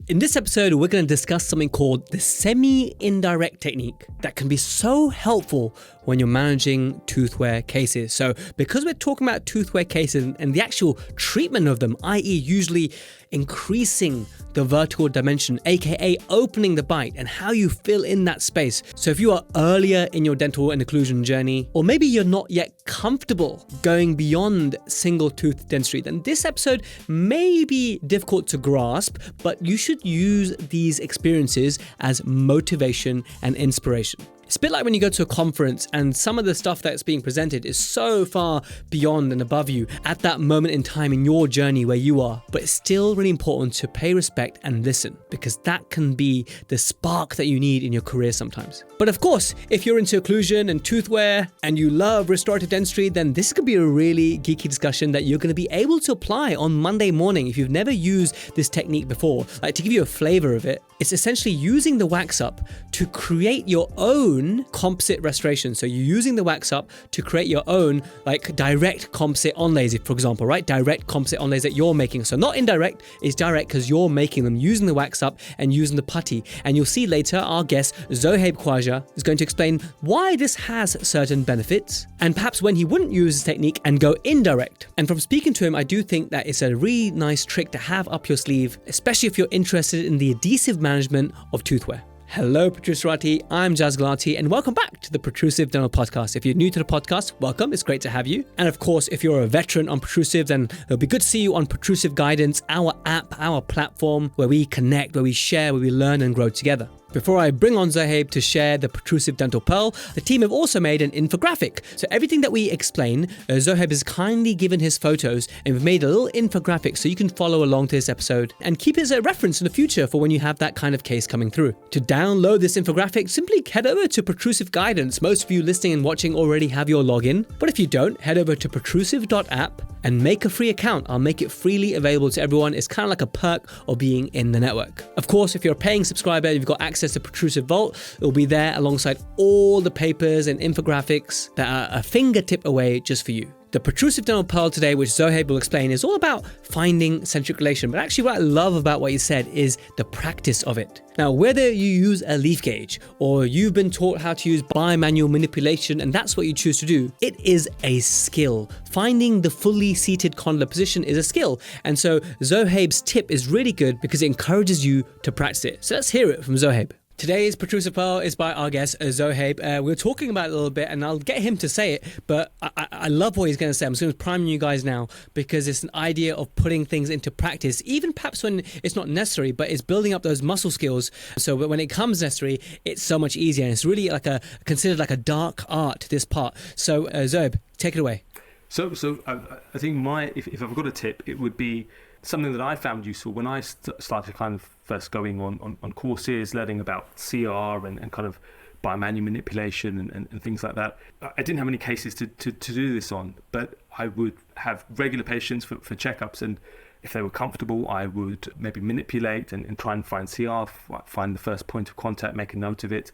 In this episode, we're going to discuss something called the semi-indirect technique that can be so helpful when you're managing toothwear cases. So because we're talking about toothwear cases and the actual treatment of them, i.e. usually increasing the vertical dimension, aka opening the bite and how you fill in that space. So if you are earlier in your dental and occlusion journey, or maybe you're not yet comfortable going beyond single tooth dentistry, then this episode may be difficult to grasp, but you should use these experiences as motivation and inspiration. It's a bit like when you go to a conference and some of the stuff that's being presented is so far beyond and above you at that moment in time in your journey where you are. But it's still really important to pay respect and listen, because that can be the spark that you need in your career sometimes. But of course, if you're into occlusion and toothwear and you love restorative dentistry, then this could be a really geeky discussion that you're going to be able to apply on Monday morning if you've never used this technique before. Like, to give you a flavor of it, it's essentially using the wax up to create your own composite restoration. So you're using the wax up to create your own like direct composite onlays, for example, right? Direct composite onlays that you're making. So not indirect, it's direct because you're making them using the wax up and using the putty. And you'll see later our guest Zohaib Khawaja is going to explain why this has certain benefits and perhaps when he wouldn't use this technique and go indirect. And from speaking to him, I do think that it's a really nice trick to have up your sleeve, especially if you're interested in the adhesive management of toothwear. Hello, Protruserati. I'm Jaz Galati, and welcome back to the Protrusive Dental Podcast. If you're new to the podcast, welcome. It's great to have you. And of course, if you're a veteran on Protrusive, then it'll be good to see you on Protrusive Guidance, our app, our platform, where we connect, where we share, where we learn and grow together. Before I bring on Zohaib to share the Protrusive Dental Pearl, the team have also made an infographic. So everything that we explain, Zohaib has kindly given his photos, and we've made a little infographic so you can follow along to this episode and keep it as a reference in the future for when you have that kind of case coming through. To download this infographic, simply head over to Protrusive Guidance. Most of you listening and watching already have your login, but if you don't, head over to protrusive.app and make a free account. I'll make it freely available to everyone. It's kind of like a perk of being in the network. Of course, if you're a paying subscriber, you've got access to Protrusive Vault. It'll be there alongside all the papers and infographics that are a fingertip away just for you. The Protrusive Dental Pearl today, which Zohaib will explain, is all about finding centric relation. But actually what I love about what you said is the practice of it. Now, whether you use a leaf gauge or you've been taught how to use bimanual manipulation and that's what you choose to do, it is a skill. Finding the fully seated condylar position is a skill. And so Zohaib's tip is really good because it encourages you to practice it. So let's hear it from Zohaib. Today's Protrusive Pearl is by our guest, Zohaib. We're talking about it a little bit, and I'll get him to say it, but I love what he's going to say. I'm just going to prime you guys now, because it's an idea of putting things into practice, even perhaps when it's not necessary, but it's building up those muscle skills. So when it comes necessary, it's so much easier, and it's really like considered like a dark art, this part. So Zohaib, take it away. So I think if I've got a tip, it would be something that I found useful when I started kind of first going on courses, learning about CR and kind of bimanual manipulation and things like that. I didn't have any cases to do this on, but I would have regular patients for checkups, and if they were comfortable, I would maybe manipulate and try and find CR, find the first point of contact, make a note of it.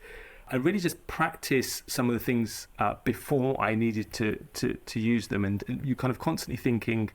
I really just practice some of the things before I needed to use them, and you're kind of constantly thinking,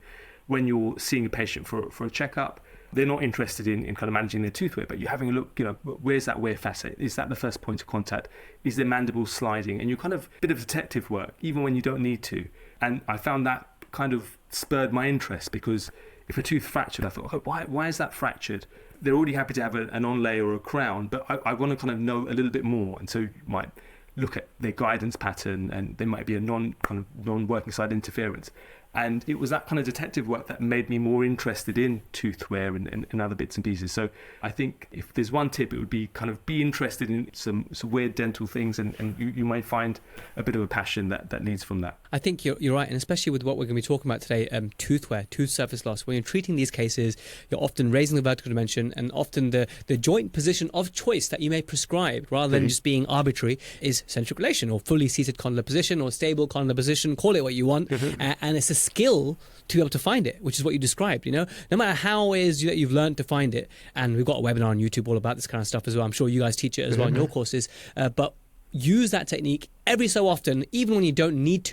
when you're seeing a patient for a checkup, they're not interested in kind of managing their toothwear, but you're having a look, where's that wear facet? Is that the first point of contact? Is their mandible sliding? And you're kind of a bit of detective work, even when you don't need to. And I found that kind of spurred my interest, because if a tooth fractured, I thought, oh, why is that fractured? They're already happy to have an onlay or a crown, but I want to kind of know a little bit more. And so you might look at their guidance pattern, and there might be a non-working side interference. And it was that kind of detective work that made me more interested in toothwear and other bits and pieces. So I think if there's one tip, it would be kind of be interested in some weird dental things, and you might find a bit of a passion that leads from that. I think you're right, and especially with what we're going to be talking about today, toothwear, tooth surface loss. When you're treating these cases, you're often raising the vertical dimension, and often the joint position of choice that you may prescribe, rather than just being arbitrary, is centric relation or fully seated condylar position or stable condylar position, call it what you want, and it's a skill to be able to find it, which is what you described. No matter how it is that you've learned to find it, and we've got a webinar on YouTube all about this kind of stuff as well. I'm sure you guys teach it as well in your courses, but use that technique every so often, even when you don't need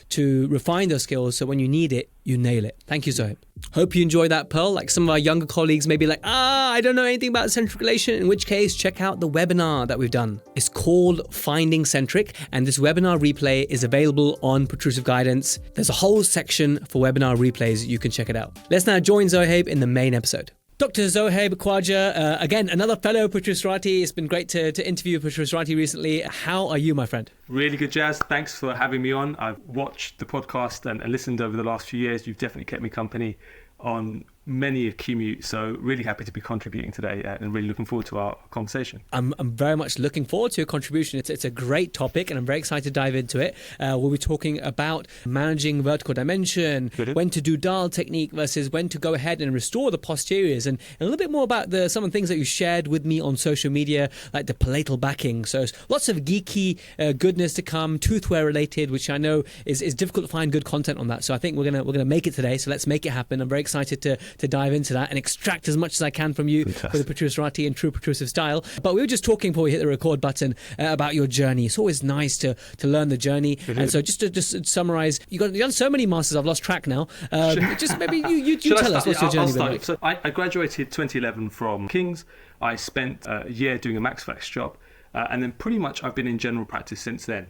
to refine those skills, so when you need it, you nail it. Thank you, Zohaib. Hope you enjoy that, Pearl. Like some of our younger colleagues may be like, I don't know anything about centric relation, in which case, check out the webinar that we've done. It's called Finding Centric, and this webinar replay is available on Protrusive Guidance. There's a whole section for webinar replays. You can check it out. Let's now join Zohaib in the main episode. Dr. Zohaib Khawaja, again, another fellow Protruserati. It's been great to interview Protruserati recently. How are you, my friend? Really good, Jazz. Thanks for having me on. I've watched the podcast and listened over the last few years. You've definitely kept me company on many a commute, so really happy to be contributing today and really looking forward to our conversation. I'm very much looking forward to your contribution. It's a great topic and I'm very excited to dive into it. We'll be talking about managing vertical dimension, when to do Dahl technique versus when to go ahead and restore the posteriors, and a little bit more about some of the things that you shared with me on social media, like the palatal backing. So lots of geeky goodness to come, Toothwear related, which I know is difficult to find good content on that. So I think we're gonna make it today. So let's make it happen. I'm very excited to dive into that and extract as much as I can from you. Fantastic. For the Protruserati in true protrusive style. But we were just talking before we hit the record button about your journey. It's always nice to learn the journey. And so just to summarize, you've done so many masters, I've lost track now. Just maybe you tell us what's your journey been like. So I graduated 2011 from King's. I spent a year doing a max flex job, and then pretty much I've been in general practice since then.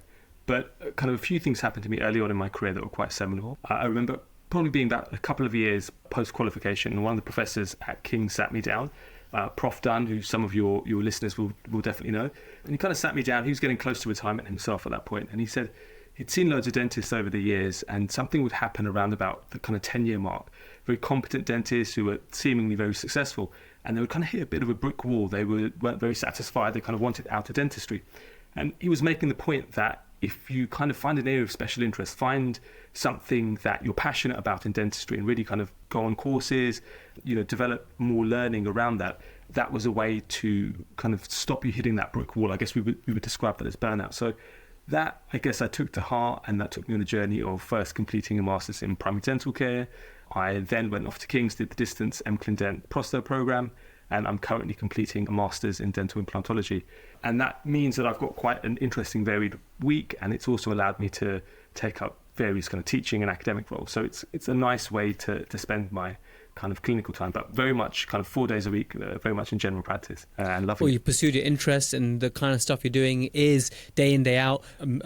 But kind of a few things happened to me early on in my career that were quite seminal. I remember probably being about a couple of years post-qualification, and one of the professors at King's sat me down, Prof Dunn, who some of your listeners will definitely know, and he kind of sat me down. He was getting close to retirement himself at that point, and he said he'd seen loads of dentists over the years, and something would happen around about the kind of 10-year mark. Very competent dentists who were seemingly very successful, and they would kind of hit a bit of a brick wall. They weren't very satisfied. They kind of wanted out of dentistry. And he was making the point that if you kind of find an area of special interest, find something that you're passionate about in dentistry and really kind of go on courses, develop more learning around that, that was a way to kind of stop you hitting that brick wall. I guess we would describe that as burnout. So that, I guess, I took to heart, and that took me on a journey of first completing a master's in primary dental care. I then went off to King's, did the distance Dent Prosto program, and I'm currently completing a master's in dental implantology. And that means that I've got quite an interesting, varied week, and it's also allowed me to take up various kind of teaching and academic roles. So it's a nice way to spend my kind of clinical time, but very much kind of 4 days a week, very much in general practice, and loving Well, you pursued your interests, and the kind of stuff you're doing is day in, day out,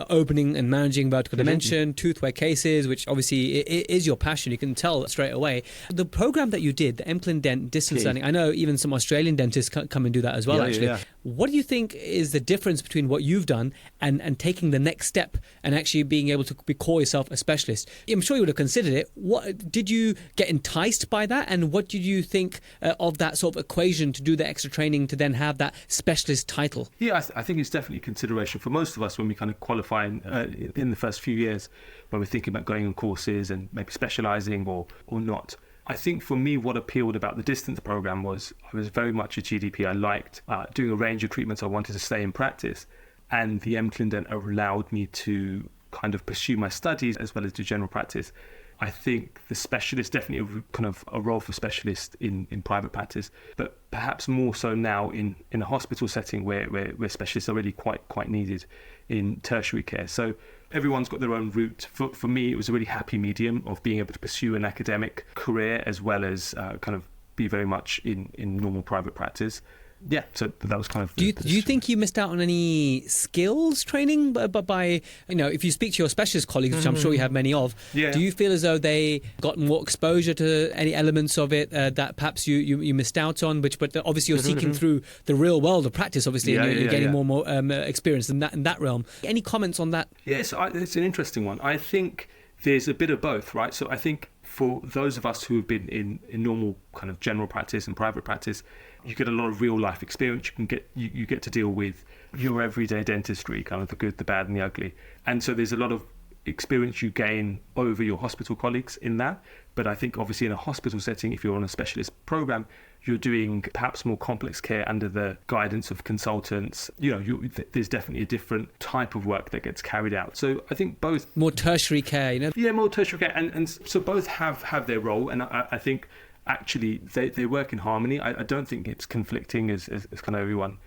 opening and managing vertical dimension, Toothwear cases, which obviously is your passion. You can tell straight away. The program that you did, the Dent distance learning, I know even some Australian dentists come and do that as well, actually. Yeah. What do you think is the difference between what you've done and taking the next step and actually being able to call yourself a specialist? I'm sure you would have considered it. What did you get enticed by that? And what did you think of that sort of equation to do the extra training to then have that specialist title? Yeah, I think it's definitely a consideration for most of us when we kind of qualify in the first few years, when we're thinking about going on courses and maybe specialising or not. I think for me, what appealed about the distance program was I was very much a GDP. I liked doing a range of treatments. I wanted to stay in practice, and the Dent allowed me to kind of pursue my studies as well as do general practice. I think the specialist, definitely kind of a role for specialists in private practice, but perhaps more so now in a hospital setting where specialists are really quite needed in tertiary care. So everyone's got their own route. For me, it was a really happy medium of being able to pursue an academic career as well as kind of be very much in normal private practice. Yeah, so that was kind of... Do you think you missed out on any skills training by if you speak to your specialist colleagues, which I'm sure you have many of, do you feel as though they got more exposure to any elements of it that perhaps you missed out on, but obviously you're seeking through the real world of practice, obviously, and you're getting more and more experience in that realm. Any comments on that? Yes, it's an interesting one. I think there's a bit of both, right? So I think for those of us who have been in normal kind of general practice and private practice, you get a lot of real life experience. You get to deal with your everyday dentistry, kind of the good, the bad, and the ugly. And so there's a lot of experience you gain over your hospital colleagues in that. But I think obviously in a hospital setting, if you're on a specialist program, you're doing perhaps more complex care under the guidance of consultants. There's definitely a different type of work that gets carried out. So I think both... More tertiary care, Yeah, more tertiary care. And so both have their role. And I think actually they work in harmony. I don't think it's conflicting as kind of everyone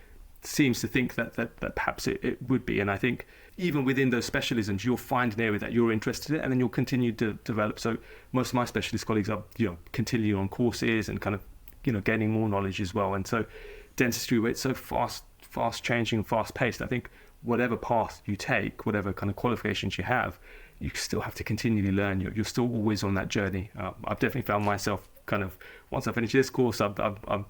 seems to think that perhaps it would be. And I think even within those specialisms, you'll find an area that you're interested in, and then you'll continue to develop. So most of my specialist colleagues are, continuing on courses and kind of, gaining more knowledge as well. And so dentistry, where it's so fast changing, fast paced, I think whatever path you take, whatever kind of qualifications you have, you still have to continually learn. You're still always on that journey. I've definitely found myself kind of, once I finish this course, I'm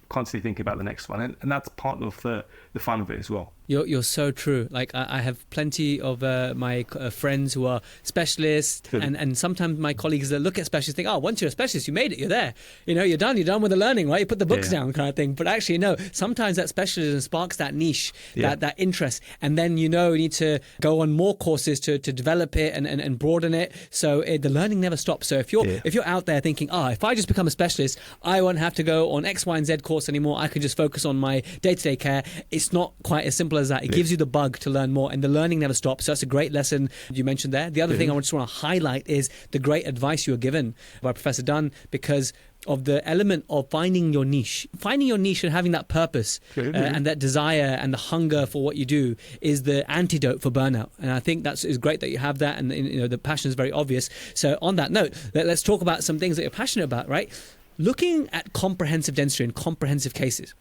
constantly thinking about the next one, and that's part of the fun of it as well. You're so true. Like I have plenty of my friends who are specialists, and sometimes my colleagues that look at specialists think, oh, once you're a specialist, you made it, you're there. You're done with the learning, right? You put the books down kind of thing. But actually, no, sometimes that specialism sparks that niche, that interest. And then, you need to go on more courses to develop it and broaden it. So the learning never stops. So if you're out there thinking, if I just become a specialist, I won't have to go on X, Y, and Z course anymore. I can just focus on my day-to-day care. It's not quite as simple as that. It gives you the bug to learn more, and the learning never stops. So that's a great lesson you mentioned there. The other thing I just want to highlight is the great advice you were given by Professor Dunn, because of the element of finding your niche and having that purpose and that desire and the hunger for what you do is the antidote for burnout. And I think is great that you have that, and the passion is very obvious. So on that note, let's talk about some things that you're passionate about, right? Looking at comprehensive dentistry and comprehensive cases.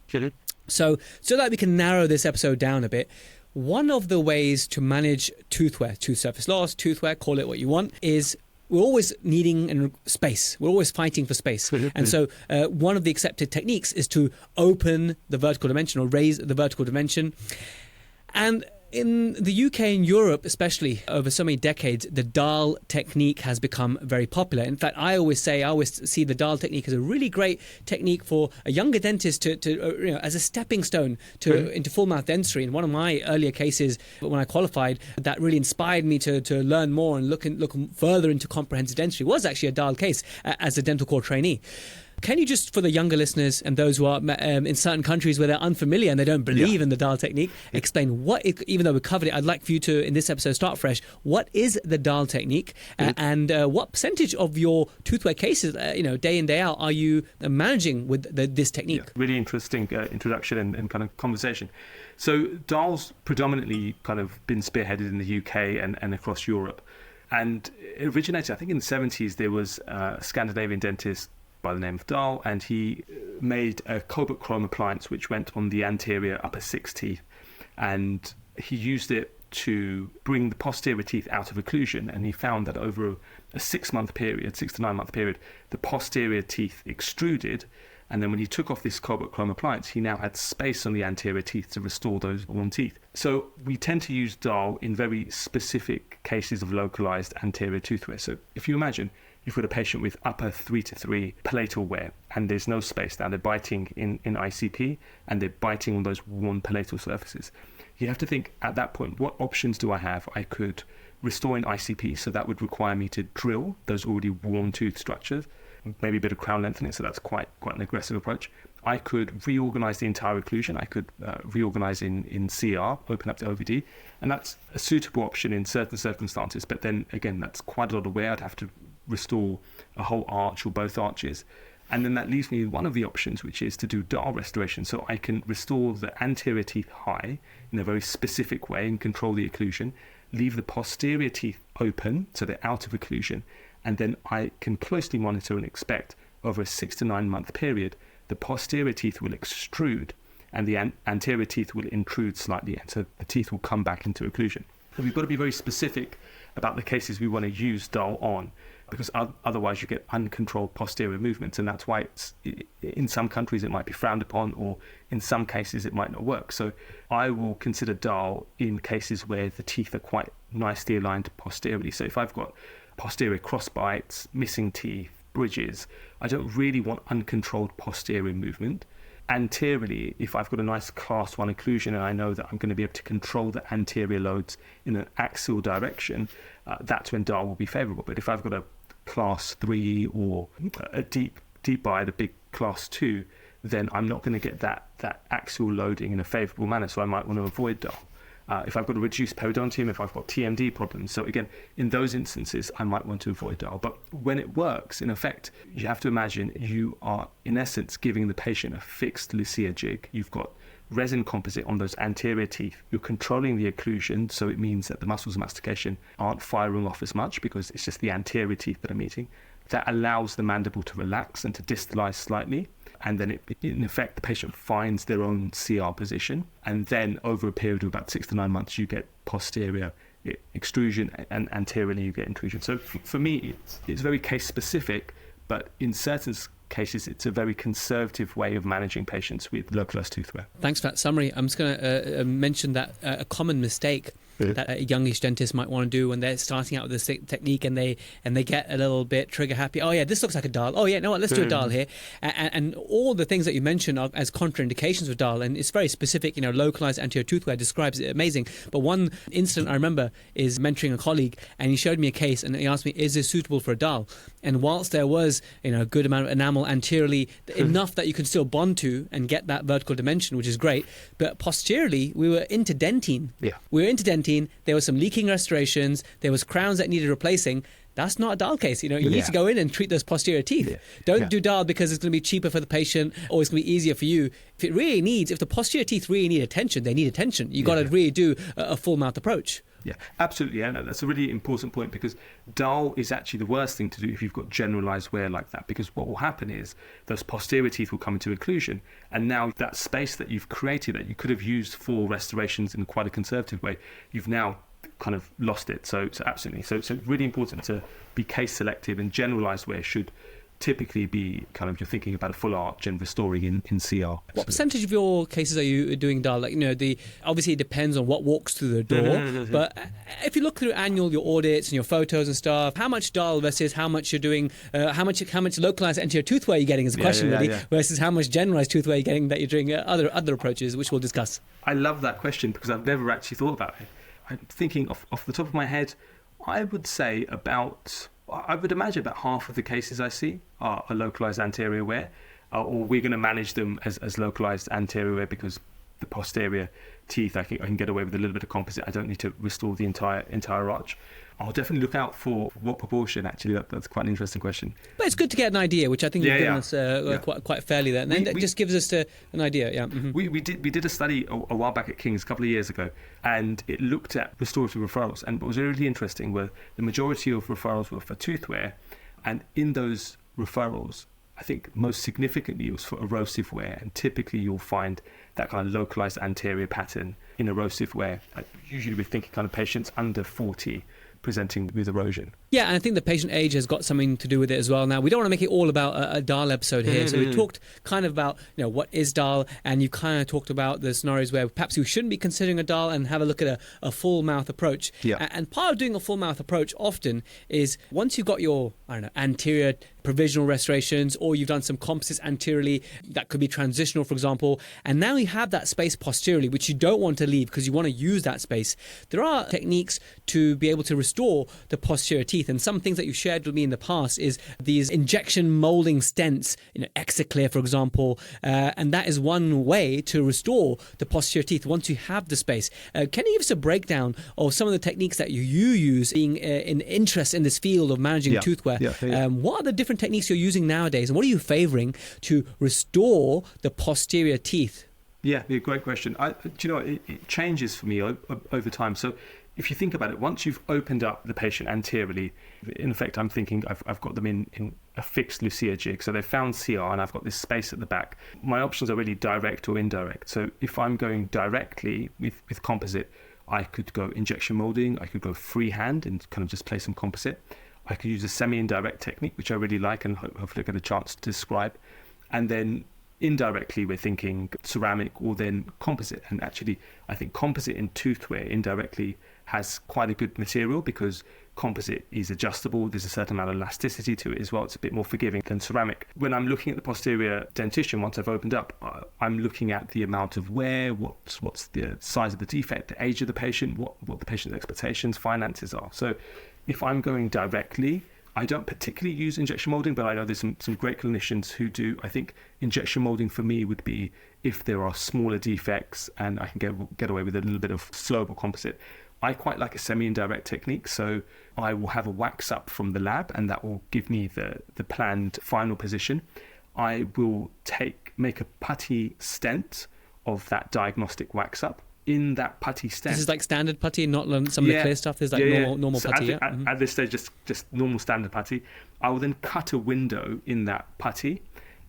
So that we can narrow this episode down a bit, one of the ways to manage toothwear, tooth surface loss, toothwear, call it what you want, is we're always needing space. We're always fighting for space. And so one of the accepted techniques is to open the vertical dimension or raise the vertical dimension. And in the UK and Europe, especially over so many decades, the Dahl technique has become very popular. In fact, I always see the Dahl technique as a really great technique for a younger dentist to as a stepping stone into full mouth dentistry. In one of my earlier cases, when I qualified, that really inspired me to learn more and look further into comprehensive dentistry was actually a Dahl case as a dental core trainee. Can you just, for the younger listeners and those who are in certain countries where they're unfamiliar and they don't believe in the Dahl technique, explain even though we covered it, I'd like for you to, in this episode, start fresh. What is the Dahl technique and what percentage of your toothwear cases, day in, day out, are you managing with this technique? Yeah, really interesting introduction and kind of conversation. So Dahl's predominantly kind of been spearheaded in the UK and across Europe. And it originated, I think in the 70s, there was a Scandinavian dentist by the name of Dahl, and he made a cobalt chrome appliance which went on the anterior upper 6 teeth, and he used it to bring the posterior teeth out of occlusion, and he found that over a 6 to 9 month period, the posterior teeth extruded, and then when he took off this cobalt chrome appliance, he now had space on the anterior teeth to restore those worn teeth. So we tend to use Dahl in very specific cases of localized anterior tooth wear. So if you imagine you've got a patient with upper 3 to 3 palatal wear, and there's no space. Now they're biting in ICP, and they're biting on those worn palatal surfaces. You have to think at that point, what options do I have? I could restore in ICP, so that would require me to drill those already worn tooth structures, maybe a bit of crown lengthening, so that's quite an aggressive approach. I could reorganize the entire occlusion. I could reorganize in CR, open up to OVD, and that's a suitable option in certain circumstances. But then again, that's quite a lot of wear. I'd have to restore a whole arch or both arches. And then that leaves me with one of the options, which is to do Dahl restoration. So I can restore the anterior teeth high in a very specific way and control the occlusion, leave the posterior teeth open so they're out of occlusion, and then I can closely monitor and expect over a 6 to 9 month period, the posterior teeth will extrude and the anterior teeth will intrude slightly, and so the teeth will come back into occlusion. So we've got to be very specific about the cases we want to use Dahl on, because otherwise you get uncontrolled posterior movements, and that's why in some countries it might be frowned upon, or in some cases it might not work. So I will consider Dahl in cases where the teeth are quite nicely aligned posteriorly. So if I've got posterior cross bites, missing teeth, bridges, I don't really want uncontrolled posterior movement. Anteriorly, if I've got a nice class 1 occlusion and I know that I'm going to be able to control the anterior loads in an axial direction, that's when Dahl will be favourable. But if I've got a class 3 or a deep bite, a big class 2, then I'm not going to get that axial loading in a favourable manner, so I might want to avoid Dahl. if I've got a reduced periodontium, if I've got TMD problems. So again, in those instances, I might want to avoid Dahl. But when it works, in effect, you have to imagine you are, in essence, giving the patient a fixed Lucia jig. You've got resin composite on those anterior teeth. You're controlling the occlusion, so it means that the muscles of mastication aren't firing off as much because it's just the anterior teeth that are meeting. That allows the mandible to relax and to distalize slightly. And then, in effect, the patient finds their own CR position. And then over a period of about 6 to 9 months, you get posterior extrusion, and anteriorly you get intrusion. So for me, it's very case specific, but in certain cases, it's a very conservative way of managing patients with localized tooth wear. Thanks for that summary. I'm just going to mention that a common mistake that a youngish dentist might want to do when they're starting out with this technique and they get a little bit trigger happy. Oh yeah, this looks like a Dahl. Oh yeah, no, let's do a Dahl here. And all the things that you mentioned are as contraindications with Dahl, and it's very specific. Localized anterior tooth wear describes it amazing. But one incident I remember is mentoring a colleague, and he showed me a case and he asked me, "Is this suitable for a Dahl?" And whilst there was a good amount of enamel anteriorly, enough that you can still bond to and get that vertical dimension, which is great, but posteriorly we were into dentine. Yeah, we were into dentine. There was some leaking restorations. There was crowns that needed replacing. That's not a Dahl case. You need to go in and treat those posterior teeth. Don't do Dahl because it's going to be cheaper for the patient or it's going to be easier for you. If the posterior teeth really need attention, they need attention. You've got to really do a full mouth approach. Yeah, absolutely. Yeah, no, that's a really important point, because Dahl is actually the worst thing to do if you've got generalized wear like that, because what will happen is those posterior teeth will come into occlusion, and now that space that you've created that you could have used for restorations in quite a conservative way, you've now kind of lost it. So absolutely. So it's really important to be case selective, and generalized wear should typically be kind of, you're thinking about a full arch and restoring in CR. What percentage of your cases are you doing Dahl? Obviously it depends on what walks through the door, but if you look through your audits and your photos and stuff, how much Dahl versus how much you're doing, how much localized anterior tooth wear you're getting is a question versus how much generalized tooth wear you're getting that you're doing other approaches, which we'll discuss. I love that question because I've never actually thought about it. I'm thinking off the top of my head, I would imagine about half of the cases I see are localized anterior wear, or we're going to manage them as localized anterior wear because the posterior teeth, I can get away with a little bit of composite. I don't need to restore the entire arch. I'll definitely look out for what proportion. Actually, that's quite an interesting question. But it's good to get an idea, which I think you've given us quite fairly there. And then that just gives us an idea. Yeah. Mm-hmm. We did a study a while back at King's, a couple of years ago, and it looked at restorative referrals. And what was really interesting were the majority of referrals were for tooth wear, and in those referrals, I think most significantly it was for erosive wear, and typically you'll find that kind of localized anterior pattern in erosive wear. Usually we're thinking kind of patients under 40 presenting with erosion. Yeah, and I think the patient age has got something to do with it as well. Now, we don't want to make it all about a Dahl episode here, so we talked kind of about what is Dahl, and you kind of talked about the scenarios where perhaps you shouldn't be considering a Dahl and have a look at a full mouth approach. Yeah. And part of doing a full mouth approach often is once you've got your anterior provisional restorations, or you've done some composites anteriorly that could be transitional, for example, and now you have that space posteriorly, which you don't want to leave because you want to use that space. There are techniques to be able to restore the posterior teeth, and some things that you've shared with me in the past is these injection molding stents, Exoclear, for example, and that is one way to restore the posterior teeth once you have the space. Can you give us a breakdown of some of the techniques that you use, being in interest in this field of managing toothwear? What are the different techniques you're using nowadays, and what are you favouring to restore the posterior teeth? Yeah, great question. It changes for me over time. So if you think about it, once you've opened up the patient anteriorly, in effect, I'm thinking I've got them in a fixed Lucia jig. So they've found CR and I've got this space at the back. My options are really direct or indirect. So if I'm going directly with composite, I could go injection molding, I could go freehand and kind of just place some composite. I could use a semi-indirect technique, which I really like and hopefully get a chance to describe. And then indirectly, we're thinking ceramic or then composite. And actually, I think composite in toothwear indirectly has quite a good material because composite is adjustable. There's a certain amount of elasticity to it as well. It's a bit more forgiving than ceramic. When I'm looking at the posterior dentition, once I've opened up, I'm looking at the amount of wear, what's the size of the defect, the age of the patient, what the patient's expectations, finances are. So if I'm going directly, I don't particularly use injection molding, but I know there's some great clinicians who do. I think injection molding for me would be if there are smaller defects and I can get away with a little bit of flowable composite. I quite like a semi-indirect technique, so I will have a wax up from the lab and that will give me the planned final position. I will make a putty stent of that diagnostic wax up. In that putty stent. This is like standard putty, not some of the clear stuff. There's like normal so putty. At this stage, just normal standard putty. I will then cut a window in that putty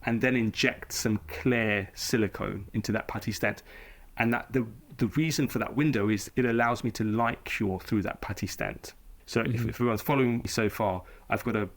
and then inject some clear silicone into that putty stent. And that the reason for that window is it allows me to light cure through that putty stent. So if everyone's following me so far, I've got a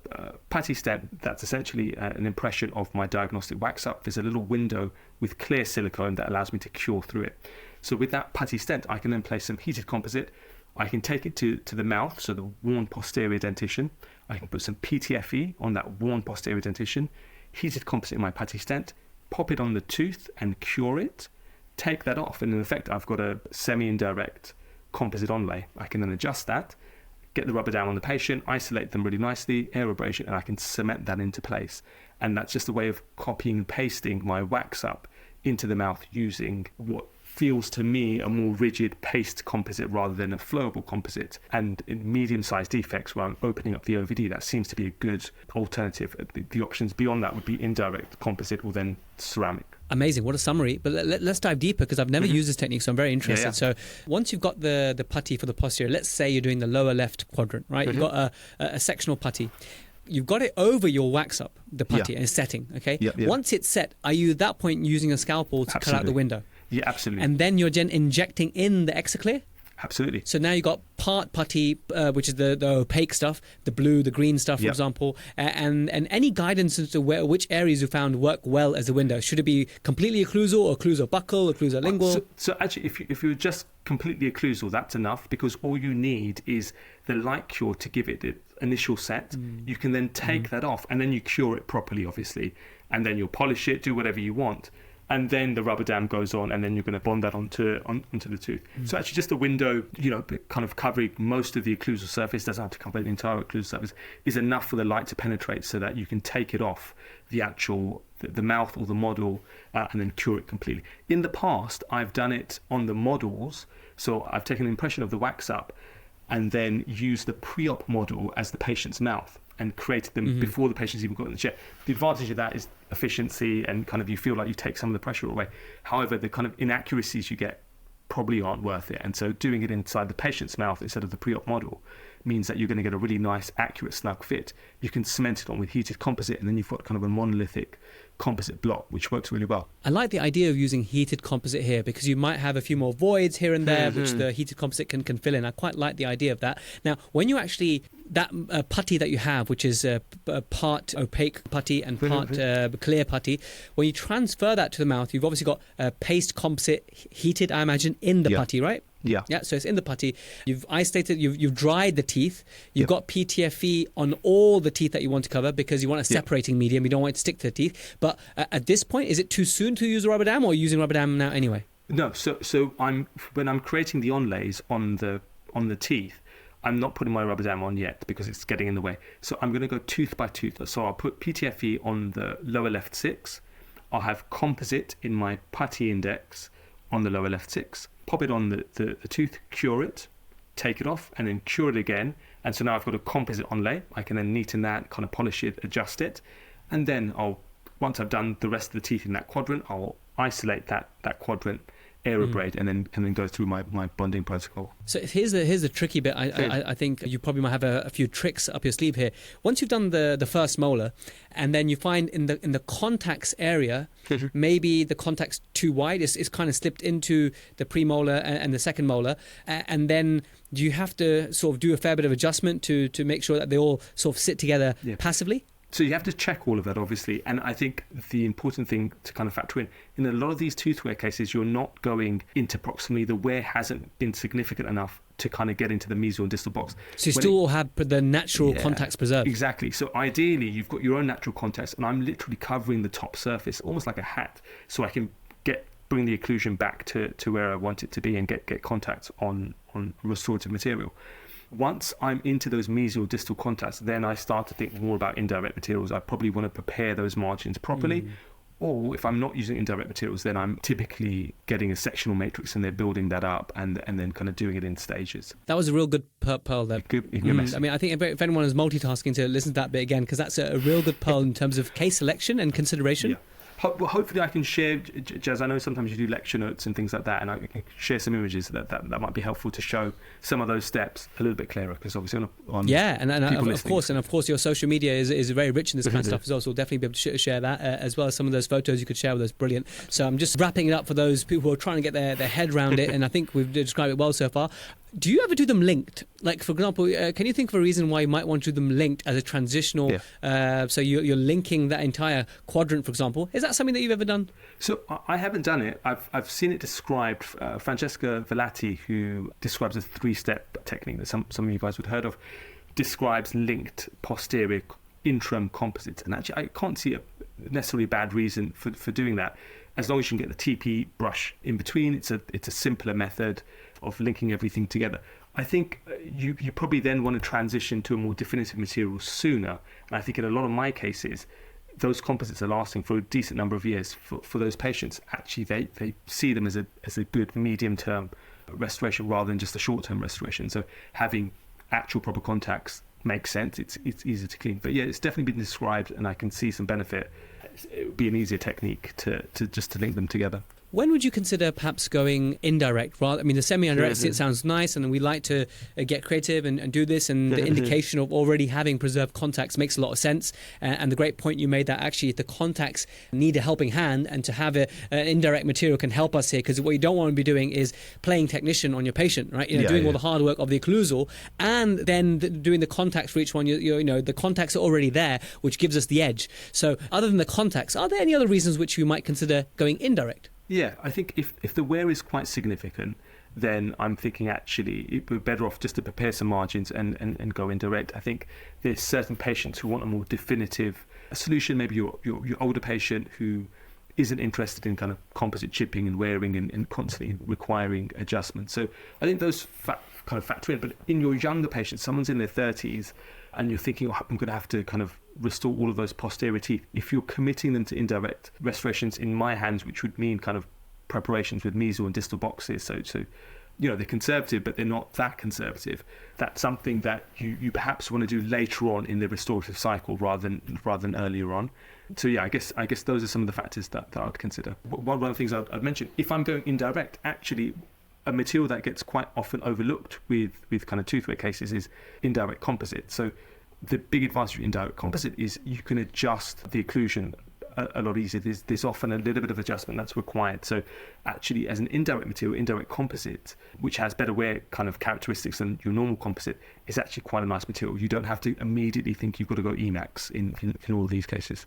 putty stent that's essentially an impression of my diagnostic wax up. There's a little window with clear silicone that allows me to cure through it. So with that putty stent, I can then place some heated composite. I can take it to the mouth, so the worn posterior dentition. I can put some PTFE on that worn posterior dentition, heated composite in my putty stent, pop it on the tooth and cure it, take that off, and in effect, I've got a semi-indirect composite onlay. I can then adjust that, get the rubber down on the patient, isolate them really nicely, air abrasion, and I can cement that into place. And that's just a way of copying and pasting my wax up into the mouth using what feels to me a more rigid paste composite rather than a flowable composite. And in medium-sized defects where I'm opening up the OVD, that seems to be a good alternative. The options beyond that would be indirect composite or then ceramic. Amazing, what a summary. But let's dive deeper, because I've never used this technique, so I'm very interested. Yeah. So once you've got the putty for the posterior, let's say you're doing the lower left quadrant, right? You've got a sectional putty. You've got it over your wax up, the putty, and it's setting, okay? Once it's set, are you at that point using a scalpel to cut out the window? Yeah, absolutely. And then you're injecting in the Exoclear? Absolutely. So now you've got part putty, which is the opaque stuff, the blue, the green stuff, for example, and any guidance as to which areas you found work well as a window. Should it be completely occlusal or occlusal buccal, occlusal lingual? So actually, if you're just completely occlusal, that's enough, because all you need is the light cure to give it the initial set. You can then take that off and then you cure it properly, obviously, and then you'll polish it, do whatever you want. And then the rubber dam goes on, and then you're going to bond that onto the tooth. So actually just a window, kind of covering most of the occlusal surface, doesn't have to cover the entire occlusal surface, is enough for the light to penetrate so that you can take it off the mouth or the model and then cure it completely. In the past, I've done it on the models. So I've taken an impression of the wax up and then used the pre-op model as the patient's mouth and created them before the patient's even got in the chair. The advantage of that is efficiency and kind of you feel like you take some of the pressure away. However, the kind of inaccuracies you get probably aren't worth it. And so doing it inside the patient's mouth instead of the pre-op model means that you're going to get a really nice, accurate, snug fit. You can cement it on with heated composite, and then you've got kind of a monolithic composite block, which works really well. I like the idea of using heated composite here, because you might have a few more voids here and there, which the heated composite can fill in. I quite like the idea of that. Now, when you actually, that putty that you have, which is part opaque putty and part clear putty, when you transfer that to the mouth, you've obviously got paste composite heated, I imagine, in the putty, right? Yeah. So it's in the putty. You've isolated, you've dried the teeth. You've got PTFE on all the teeth that you want to cover, because you want a separating medium. You don't want it to stick to the teeth. But at this point, is it too soon to use a rubber dam, or are you using rubber dam now anyway? No. So when I'm creating the onlays on the teeth, I'm not putting my rubber dam on yet because it's getting in the way. So I'm going to go tooth by tooth. So I'll put PTFE on the lower left 6. I'll have composite in my putty index on the lower left 6. Pop it on the tooth, cure it, take it off, and then cure it again. And so now I've got a composite onlay. I can then neaten that, kind of polish it, adjust it. And then once I've done the rest of the teeth in that quadrant, I'll isolate that quadrant, air abrade, and then go through my bonding protocol. So here's the tricky bit. I think you probably might have a few tricks up your sleeve here. Once you've done the first molar, and then you find in the contacts area, maybe the contact's too wide, it's kind of slipped into the premolar and the second molar, and then do you have to sort of do a fair bit of adjustment to make sure that they all sort of sit together passively? So you have to check all of that, obviously. And I think the important thing to kind of factor in a lot of these tooth wear cases, you're not going into proximally. The wear hasn't been significant enough to kind of get into the mesial and distal box. So you still have the natural contacts preserved. Exactly. So ideally, you've got your own natural contacts, and I'm literally covering the top surface, almost like a hat, so I can bring the occlusion back to where I want it to be and get contacts on restorative material. Once I'm into those mesial distal contacts, then I start to think more about indirect materials. I probably want to prepare those margins properly. Or if I'm not using indirect materials, then I'm typically getting a sectional matrix and they're building that up and then kind of doing it in stages. That was a real good pearl there. I mean, I think if anyone is multitasking, to listen to that bit again, because that's a real good pearl in terms of case selection and consideration. Yeah. Well, hopefully I can share, Jazz, I know sometimes you do lecture notes and things like that, and I can share some images that might be helpful to show some of those steps a little bit clearer, because obviously on of course your social media is very rich in this kind of stuff as well, so we'll definitely be able to share that, as well as some of those photos you could share with us. Brilliant. So I'm just wrapping it up for those people who are trying to get their head around it, and I think we've described it well so far. Do you ever do them linked? Like, for example, can you think of a reason why you might want to do them linked as a transitional? So you're linking that entire quadrant, for example. Is that something that you've ever done? So I haven't done it. I've seen it described. Francesca Velati, who describes a 3-step technique that some of you guys would have heard of, describes linked posterior interim composites. And actually, I can't see a necessarily bad reason for doing that. As long as you can get the TP brush in between, it's a simpler method of linking everything together. I think you probably then want to transition to a more definitive material sooner. And I think in a lot of my cases, those composites are lasting for a decent number of years for those patients. Actually, they see them as a good medium-term restoration rather than just a short-term restoration. So having actual proper contacts makes sense. It's easier to clean. But yeah, it's definitely been described, and I can see some benefit. It would be an easier technique to link them together. When would you consider perhaps going indirect? I mean, the semi-indirect it sounds nice, and we like to get creative and do this, and the indication of already having preserved contacts makes a lot of sense. And the great point you made that actually the contacts need a helping hand, and to have an indirect material can help us here, because what you don't want to be doing is playing technician on your patient, right? Doing all the hard work of the occlusal and then doing the contacts for each one. The contacts are already there, which gives us the edge. So other than the contacts, are there any other reasons which you might consider going indirect? Yeah, I think if the wear is quite significant, then I'm thinking actually it would be better off just to prepare some margins and go indirect. I think there's certain patients who want a more definitive solution. Maybe your older patient who isn't interested in kind of composite chipping and wearing and constantly requiring adjustment. So I think those kind of factor in. But in your younger patients, someone's in their 30s, and you're thinking, I'm going to have to kind of restore all of those posterior teeth. If you're committing them to indirect restorations in my hands, which would mean kind of preparations with mesial and distal boxes, so they're conservative, but they're not that conservative. That's something that you perhaps want to do later on in the restorative cycle rather than earlier on. So yeah, I guess those are some of the factors that I'd consider. One of the things I'd mention, if I'm going indirect, actually a material that gets quite often overlooked with kind of toothwear cases is indirect composite. So the big advantage of indirect composite is you can adjust the occlusion a lot easier. There's often a little bit of adjustment that's required. So actually, as an indirect material, indirect composite, which has better wear kind of characteristics than your normal composite, is actually quite a nice material. You don't have to immediately think you've got to go Emax in all of these cases.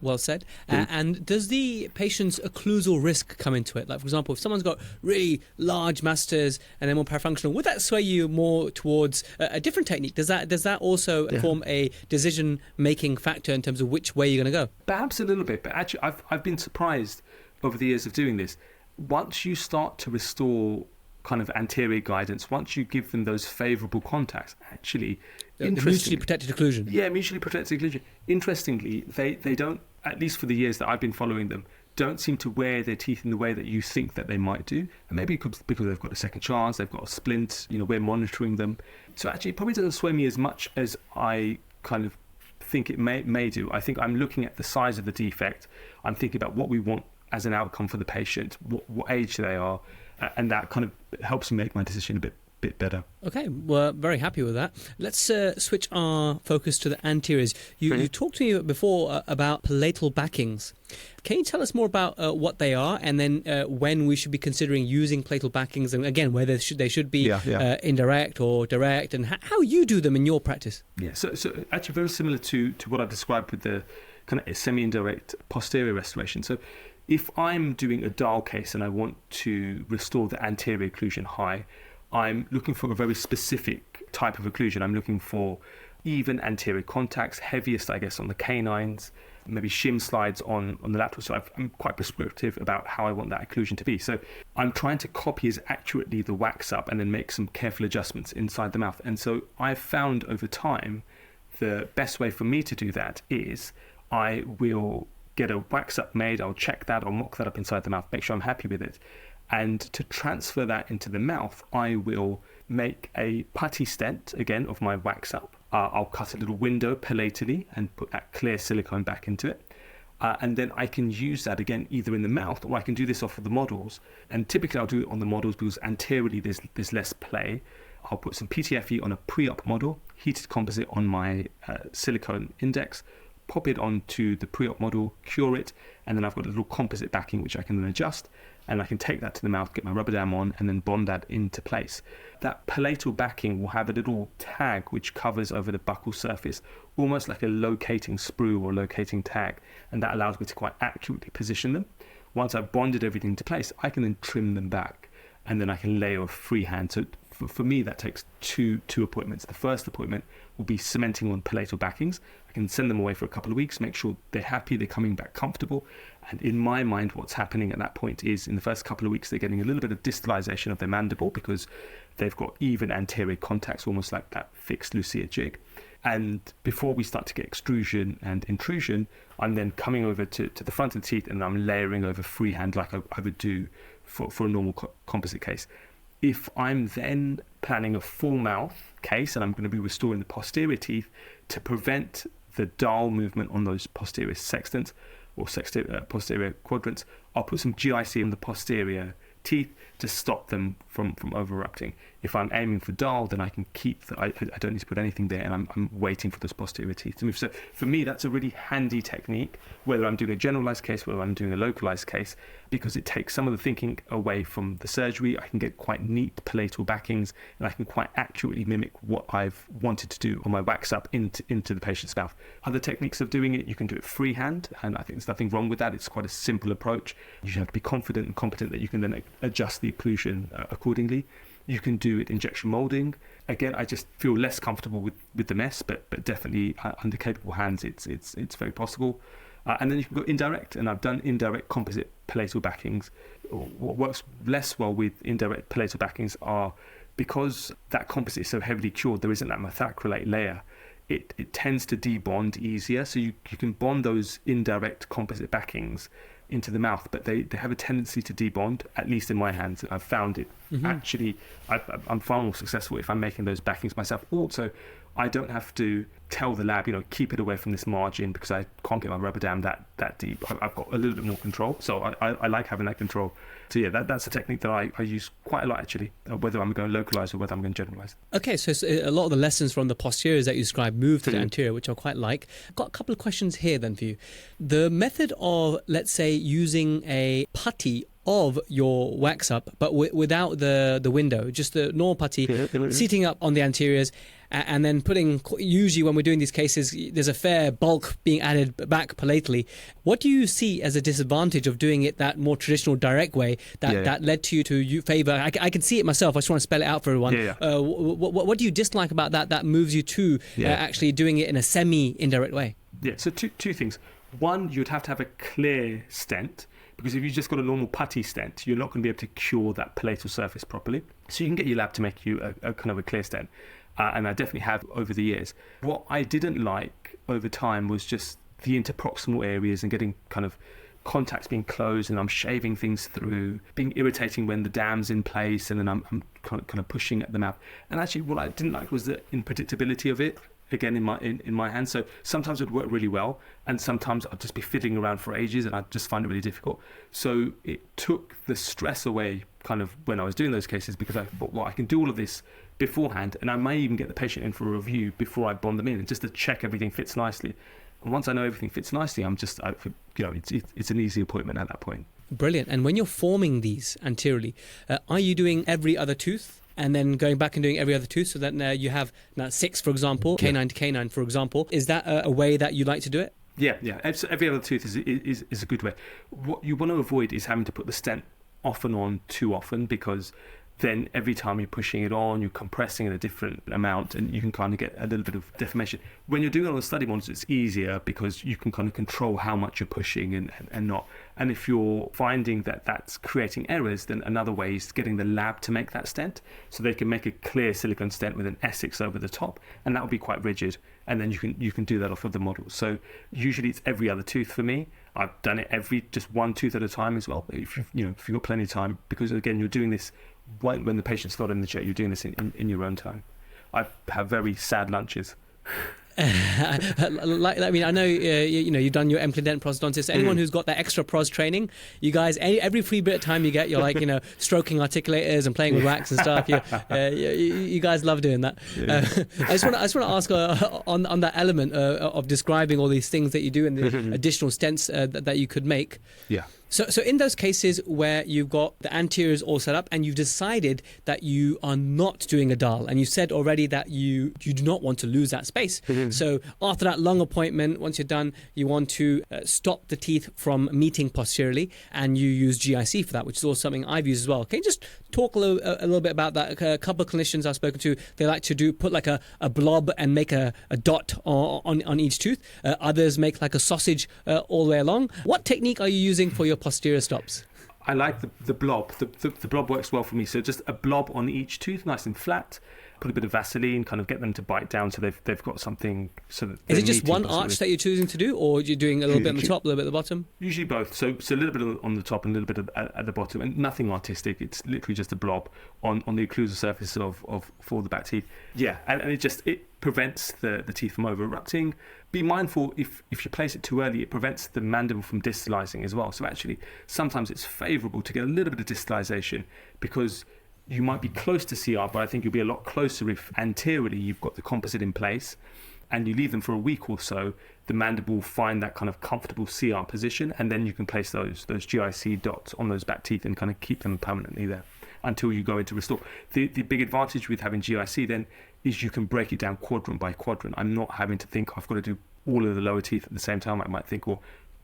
Well said. And does the patient's occlusal risk come into it? Like, for example, if someone's got really large masters and they're more parafunctional, would that sway you more towards a different technique? Does that also form a decision-making factor in terms of which way you're going to go? Perhaps a little bit, but actually I've been surprised over the years of doing this. Once you start to restore kind of anterior guidance, once you give them those favourable contacts, actually, the mutually protected occlusion. Yeah, mutually protected occlusion. Interestingly, they don't, at least for the years that I've been following them, don't seem to wear their teeth in the way that you think that they might do. And maybe because they've got a second chance, they've got a splint, we're monitoring them. So actually, it probably doesn't sway me as much as I kind of think it may do. I think I'm looking at the size of the defect. I'm thinking about what we want as an outcome for the patient, what age they are, and that kind of helps me make my decision a bit better. Okay, we're very happy with that. Let's switch our focus to the anteriors. You talked to me before about palatal backings. Can you tell us more about what they are, and then when we should be considering using palatal backings, and again whether they should be indirect or direct, and how you do them in your practice? Yeah, so actually very similar to what I described with the kind of semi-indirect posterior restoration. So if I'm doing a Dahl case and I want to restore the anterior occlusion high, I'm looking for a very specific type of occlusion. I'm looking for even anterior contacts, heaviest, I guess, on the canines, maybe shim slides on the lateral side. I'm quite prescriptive about how I want that occlusion to be. So I'm trying to copy as accurately the wax up and then make some careful adjustments inside the mouth. And so I've found over time the best way for me to do that is I will get a wax up made, I'll check that, I'll mock that up inside the mouth, make sure I'm happy with it. And to transfer that into the mouth, I will make a putty stent, again, of my wax up. I'll cut a little window palatally and put that clear silicone back into it. And then I can use that again either in the mouth, or I can do this off of the models. And typically I'll do it on the models because anteriorly there's less play. I'll put some PTFE on a pre-op model, heated composite on my silicone index, pop it onto the pre-op model, cure it, and then I've got a little composite backing which I can then adjust, and I can take that to the mouth, get my rubber dam on, and then bond that into place. That palatal backing will have a little tag which covers over the buccal surface, almost like a locating sprue or locating tag, and that allows me to quite accurately position them. Once I've bonded everything into place, I can then trim them back, and then I can layer a freehand. So for me, that takes two appointments. The first appointment will be cementing on palatal backings. I can send them away for a couple of weeks, make sure they're happy, they're coming back comfortable. And in my mind, what's happening at that point is in the first couple of weeks, they're getting a little bit of distalization of their mandible because they've got even anterior contacts, almost like that fixed Lucia jig. And before we start to get extrusion and intrusion, I'm then coming over to the front of the teeth and I'm layering over freehand like I would do for a normal composite case. If I'm then planning a full mouth case and I'm going to be restoring the posterior teeth to prevent the Dahl movement on those posterior sextants or posterior quadrants, I'll put some GIC in the posterior teeth to stop them from over-erupting. If I'm aiming for Dahl, then I can keep I don't need to put anything there, and I'm waiting for those posterior teeth to move. So for me, that's a really handy technique, whether I'm doing a generalized case, whether I'm doing a localized case, because it takes some of the thinking away from the surgery. I can get quite neat palatal backings, and I can quite accurately mimic what I've wanted to do on my wax up into the patient's mouth. Other techniques of doing it, you can do it freehand, and I think there's nothing wrong with that. It's quite a simple approach. You have to be confident and competent that you can then adjust the occlusion accordingly. You can do it injection molding. Again, I just feel less comfortable with the mess, but definitely under capable hands, it's very possible. And then you can go indirect, and I've done indirect composite palatal backings. What works less well with indirect palatal backings are because that composite is so heavily cured, there isn't that methacrylate layer. It tends to debond easier, so you can bond those indirect composite backings into the mouth, but they have a tendency to debond, at least in my hands. I've found it. Actually, I'm far more successful if I'm making those backings myself. Also, I don't have to tell the lab, keep it away from this margin because I can't get my rubber dam that deep. I've got a little bit more control, so I like having that control. So yeah, that's a technique that I use quite a lot actually, whether I'm going localized or whether I'm going generalized. Okay, so a lot of the lessons from the posteriors that you described move to the anterior, which I quite like. I've got a couple of questions here then for you. The method of, let's say, using a putty of your wax up, but without the window, just the normal putty, seating up on the anteriors, and then putting, usually when we're doing these cases, there's a fair bulk being added back palatally. What do you see as a disadvantage of doing it that more traditional direct way that led to you to favor? I can see it myself. I just want to spell it out for everyone. What do you dislike about that moves you to actually doing it in a semi-indirect way? Yeah, so two things. One, you'd have to have a clear stent, because if you've just got a normal putty stent, you're not going to be able to cure that palatal surface properly. So you can get your lab to make you a kind of a clear stent. And I definitely have over the years. What I didn't like over time was just the interproximal areas and getting kind of contacts being closed, and I'm shaving things through, being irritating when the dam's in place, and then I'm kind of pushing at the mouth. And actually what I didn't like was the unpredictability of it. Again, in my hands. So sometimes it would work really well, and sometimes I'd just be fiddling around for ages and I'd just find it really difficult. So it took the stress away kind of when I was doing those cases, because I thought, well, I can do all of this beforehand, and I may even get the patient in for a review before I bond them in, and just to check everything fits nicely. And once I know everything fits nicely, it's an easy appointment at that point. Brilliant. And when you're forming these anteriorly, are you doing every other tooth and then going back and doing every other tooth, so that you have now 6, for example, canine to canine, for example? Is that a way that you like to do it? Yeah. Every other tooth is a good way. What you want to avoid is having to put the stent off and on too often, because then every time you're pushing it on, you're compressing at a different amount, and you can kind of get a little bit of deformation. When you're doing it on the study models, it's easier because you can kind of control how much you're pushing and not. And if you're finding that that's creating errors, then another way is getting the lab to make that stent. So they can make a clear silicone stent with an Essex over the top, and that will be quite rigid. And then you can do that off of the model. So usually it's every other tooth for me. I've done it just one tooth at a time as well. If you've got plenty of time, because again, you're doing this when the patient's not in the chair, you're doing this in your own time. I have very sad lunches. I mean, I know you've done your implant prosthodontist. Anyone who's got that extra pros training, you guys, every free bit of time you get, you're like stroking articulators and playing with wax and stuff. You guys love doing that. Yeah. I just want to ask on that element of describing all these things that you do and the additional stents that you could make. Yeah. So in those cases where you've got the anteriors all set up and you've decided that you are not doing a Dahl, and you said already that you do not want to lose that space. So after that long appointment, once you're done, you want to stop the teeth from meeting posteriorly, and you use GIC for that, which is also something I've used as well. Can you just talk a little bit about that? A couple of clinicians I've spoken to, they like to put like a blob and make a dot on each tooth. Others make like a sausage all the way along. What technique are you using for your posterior stops? I like the blob. The blob works well for me. So just a blob on each tooth, nice and flat. Put a bit of Vaseline, kind of get them to bite down so they've got something. So that is it just one arch that you're choosing to do, or you're doing a little bit on the top, a little bit at the bottom? Usually both. So a little bit on the top and a little bit at the bottom, and nothing artistic. It's literally just a blob on the occlusal surface of for the back teeth. Yeah, and it prevents the teeth from over erupting. Be mindful if you place it too early, it prevents the mandible from distalizing as well. So actually, sometimes it's favourable to get a little bit of distalization, because you might be close to CR, but I think you'll be a lot closer if anteriorly you've got the composite in place and you leave them for a week or so. The mandible will find that kind of comfortable CR position, and then you can place those GIC dots on those back teeth and kind of keep them permanently there until you go into restore. The big advantage with having GIC then is you can break it down quadrant by quadrant. I'm not having to think I've got to do all of the lower teeth at the same time. I might think, well,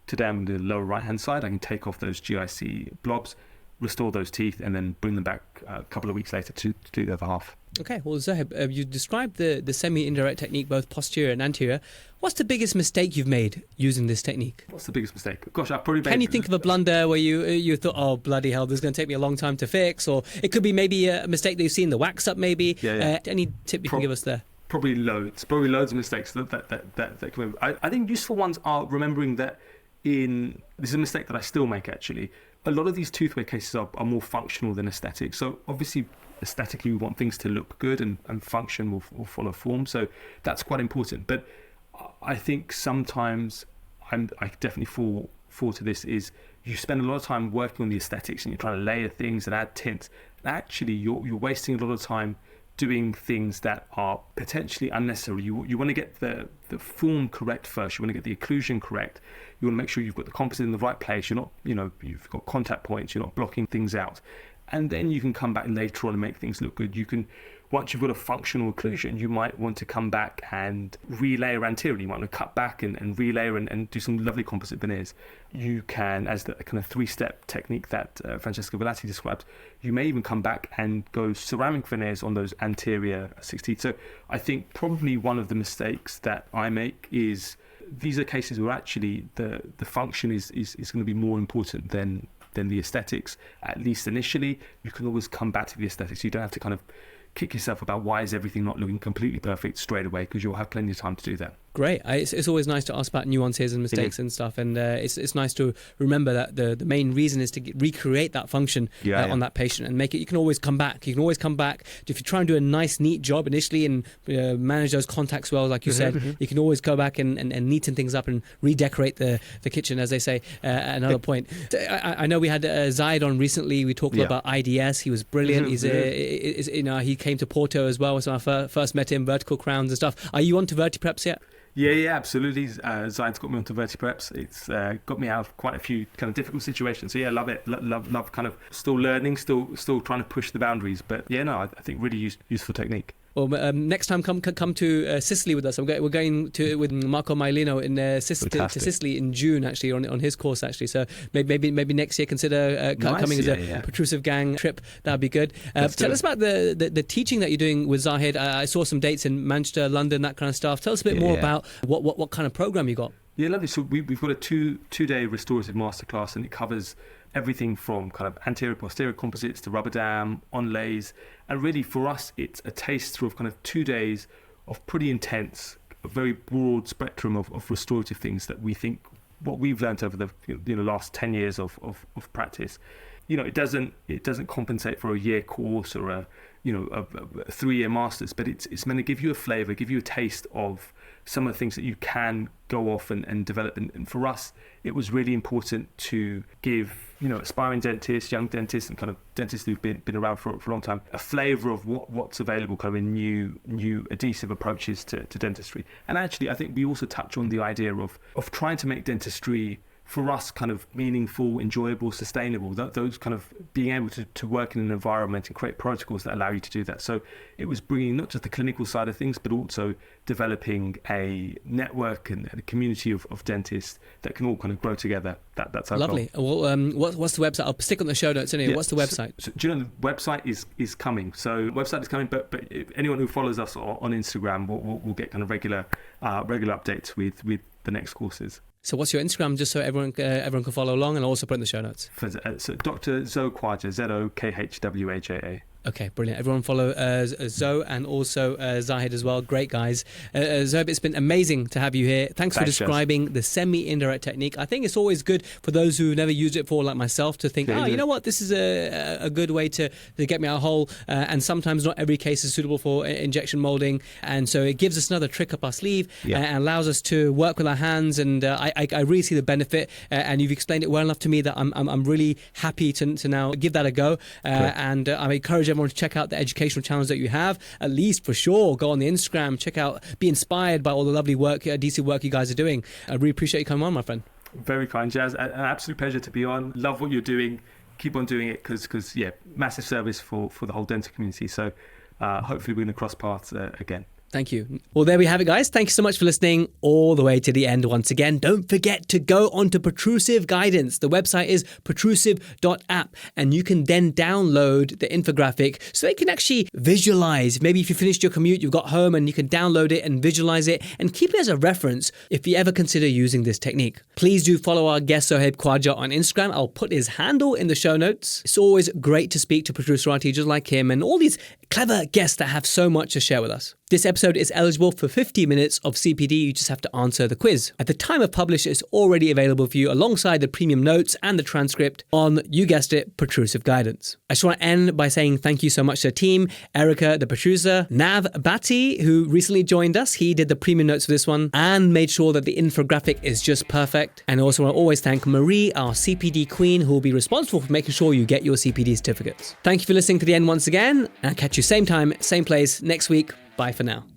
today I'm going to do the lower right hand side. I can take off those GIC blobs, restore those teeth, and then bring them back a couple of weeks later to do the other half. Okay, well, Zohaib, you described the semi-indirect technique, both posterior and anterior. What's the biggest mistake you've made using this technique? What's the biggest mistake? Gosh, I've probably made... Can you think of a blunder where you thought, oh, bloody hell, this is going to take me a long time to fix? Or it could be maybe a mistake that you've seen, the wax up maybe. Yeah. Any tip you can give us there? Probably loads of mistakes that come in. I think useful ones are remembering that this is a mistake that I still make actually. A lot of these toothwear cases are more functional than aesthetic. So obviously, aesthetically, we want things to look good, and function will follow form. So that's quite important. But I think sometimes I definitely fall to this, is you spend a lot of time working on the aesthetics and you're trying to layer things and add tints. And actually, you're wasting a lot of time doing things that are potentially unnecessary. You want to get the form correct first. You want to get the occlusion correct. You want to make sure you've got the composite in the right place. You're not, you've got contact points. You're not blocking things out. And then you can come back later on and make things look good. You can, once you've got a functional occlusion, you might want to come back and relayer anteriorly. You might want to cut back and relayer and do some lovely composite veneers. You can, as the kind of 3-step technique that Francesco Velati described, you may even come back and go ceramic veneers on those anterior 6 teeth. So I think probably one of the mistakes that I make is these are cases where actually the function is going to be more important than the aesthetics, at least initially. You can always come back to the aesthetics. You don't have to kind of kick yourself about why is everything not looking completely perfect straight away, because you'll have plenty of time to do that. Great. It's always nice to ask about nuances and mistakes and stuff, and it's nice to remember that the main reason is to recreate that function on that patient and make it. You can always come back. If you try and do a nice, neat job initially and manage those contacts well, like you said, you can always go back and neaten things up and redecorate the kitchen, as they say. Another point. I know we had Zaid on recently. We talked about IDS. He was brilliant. He came to Porto as well. So I first met him, vertical crowns and stuff. Are you onto vertipreps yet? Yeah, absolutely. Zaid's got me onto vertipreps. It's got me out of quite a few kind of difficult situations. So yeah, love it. Love kind of still learning, still trying to push the boundaries. But yeah, no, I think really useful technique. Well, next time come to Sicily with us. We're going to with Marco Mailino in to Sicily in June, actually, on his course, actually. So maybe next year consider coming as a Protrusive Gang trip. That'd be good. Tell us about the teaching that you're doing with Zohaib. I saw some dates in Manchester, London, that kind of stuff. Tell us a bit more about what kind of program you got. Yeah, lovely. So we've got a two-day restorative masterclass, and it covers everything from kind of anterior, posterior composites to rubber dam, onlays, and really for us, it's a taste through of kind of 2 days of pretty intense, a very broad spectrum of restorative things that we think what we've learned over the last 10 years of practice. It doesn't compensate for a year course or a 3-year masters, but it's meant to give you a flavour, give you a taste of some of the things that you can go off and develop. And for us, it was really important to give aspiring dentists, young dentists, and kind of dentists who've been around for a long time, a flavour of what's available kind of in new adhesive approaches to dentistry. And actually, I think we also touch on the idea of trying to make dentistry, for us, kind of meaningful, enjoyable, sustainable, those kind of being able to work in an environment and create protocols that allow you to do that. So it was bringing not just the clinical side of things, but also developing a network and a community of dentists that can all kind of grow together. That's our Lovely. goal. Well, what's the website? I'll stick on the show notes anyway. What's the website? So do you know the website is coming? So website is coming, but anyone who follows us on Instagram will get kind of regular updates with the next courses. So what's your Instagram, just so everyone can follow along, and I'll also put in the show notes? So Dr Zohaib Khawaja, Zokhwaja. Okay, brilliant. Everyone follow Zo and also Zohaib as well. Great guys. Zohaib, it's been amazing to have you here. Thanks for describing the semi-indirect technique. I think it's always good for those who've never used it before, like myself, to think, you know what, this is a good way to get me out of hole. And sometimes not every case is suitable for injection molding. And so it gives us another trick up our sleeve and allows us to work with our hands. And I really see the benefit. And you've explained it well enough to me that I'm really happy to now give that a go. And I encourage everyone to check out the educational channels that you have. At least for sure, go on the Instagram, check out, be inspired by all the lovely work, DC work you guys are doing. I really appreciate you coming on, my friend. Very kind, Jazz. An absolute pleasure to be on. Love what you're doing. Keep on doing it because massive service for the whole dental community. So hopefully we're going to cross paths again. Thank you. Well, there we have it, guys. Thank you so much for listening all the way to the end. Once again, don't forget to go onto Protrusive Guidance. The website is protrusive.app, and you can then download the infographic so you can actually visualize. Maybe if you finished your commute, you've got home, and you can download it and visualize it and keep it as a reference if you ever consider using this technique. Please do follow our guest Zohaib Khawaja on Instagram. I'll put his handle in the show notes. It's always great to speak to Protrusive just like him and all these clever guests that have so much to share with us. This episode is eligible for 50 minutes of CPD. You just have to answer the quiz. At the time of publish, it's already available for you alongside the premium notes and the transcript on, you guessed it, Protrusive Guidance. I just want to end by saying thank you so much to the team. Erica, the producer, Nav Bhatti, who recently joined us. He did the premium notes for this one and made sure that the infographic is just perfect. And I also want to always thank Marie, our CPD queen, who will be responsible for making sure you get your CPD certificates. Thank you for listening to the end once again, and I'll catch you same time, same place next week. Bye for now.